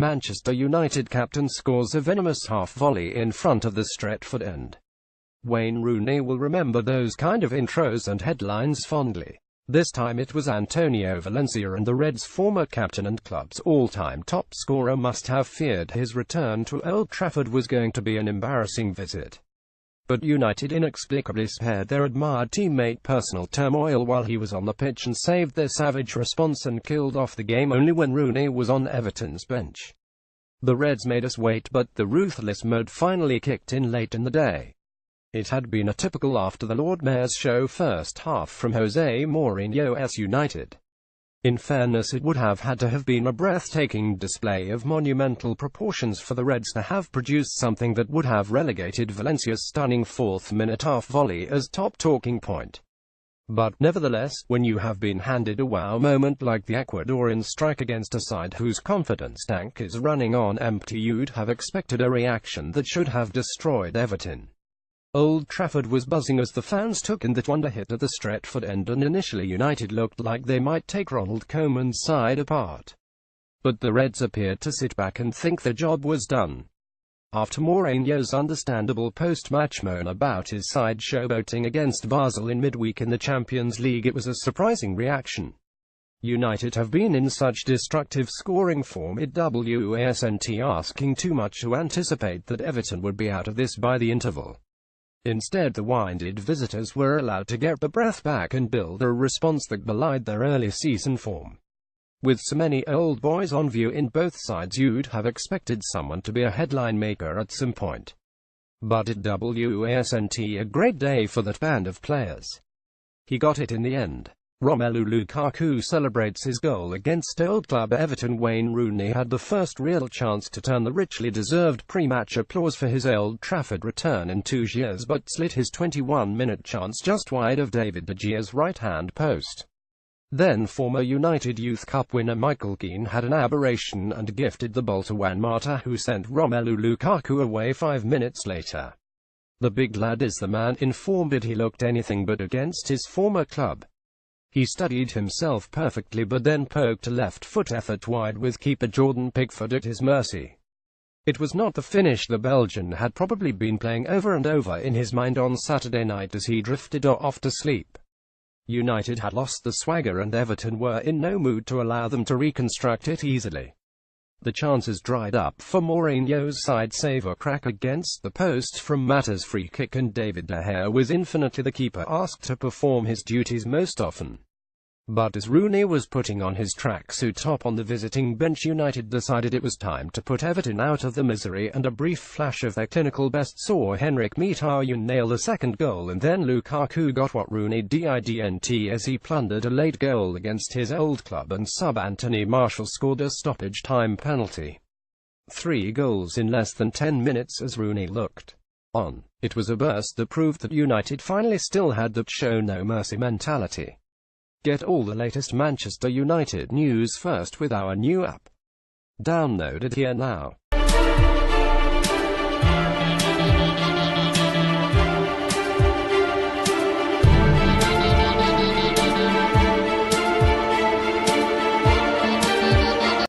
Manchester United captain scores a venomous half-volley in front of the Stretford End. Wayne Rooney will remember those kind of intros and headlines fondly. This time it was Antonio Valencia, and the Reds' former captain and club's all-time top scorer must have feared his return to Old Trafford was going to be an embarrassing visit. But United inexplicably spared their admired teammate personal turmoil while he was on the pitch and saved their savage response and killed off the game only when Rooney was on Everton's bench. The Reds made us wait, but the ruthless mode finally kicked in late in the day. It had been a typical after the Lord Mayor's show first half from Jose Mourinho's United. In fairness, it would have had to have been a breathtaking display of monumental proportions for the Reds to have produced something that would have relegated Valencia's stunning fourth-minute half-volley as top talking point. But, nevertheless, when you have been handed a wow moment like the Ecuadorian strike against a side whose confidence tank is running on empty, you'd have expected a reaction that should have destroyed Everton. Old Trafford was buzzing as the fans took in that wonder hit at the Stretford End, and initially United looked like they might take Ronald Koeman's side apart. But the Reds appeared to sit back and think their job was done. After Mourinho's understandable post-match moan about his side showboating against Basel in midweek in the Champions League, it was a surprising reaction. United have been in such destructive scoring form it wasn't asking too much to anticipate that Everton would be out of this by the interval. Instead, the winded visitors were allowed to get the breath back and build a response that belied their early season form. With so many old boys on view in both sides, you'd have expected someone to be a headline maker at some point. But it wasn't a great day for that band of players. He got it in the end. Romelu Lukaku celebrates his goal against old club Everton. Wayne Rooney had the first real chance to turn the richly deserved pre-match applause for his Old Trafford return in 2 years, but slid his 21-minute chance just wide of David De Gea's right-hand post. Then former United Youth Cup winner Michael Keane had an aberration and gifted the ball to Juan Mata, who sent Romelu Lukaku away 5 minutes later. The big lad is the man in form, but he looked anything but against his former club. He studied himself perfectly, but then poked a left-foot effort wide with keeper Jordan Pickford at his mercy. It was not the finish the Belgian had probably been playing over and over in his mind on Saturday night as he drifted off to sleep. United had lost the swagger, and Everton were in no mood to allow them to reconstruct it easily. The chances dried up for Mourinho's side, save a crack against the post from Mata's free kick, and David De Gea was infinitely the keeper asked to perform his duties most often. But as Rooney was putting on his tracksuit top on the visiting bench, United decided it was time to put Everton out of the misery, and a brief flash of their clinical best saw Henrik Mkhitaryan nail the second goal, and then Lukaku got what Rooney didn't as he plundered a late goal against his old club, and sub Anthony Martial scored a stoppage time penalty. 3 goals in less than 10 minutes as Rooney looked on. It was a burst that proved that United finally still had that show no mercy mentality. Get all the latest Manchester United news first with our new app. Download it here now.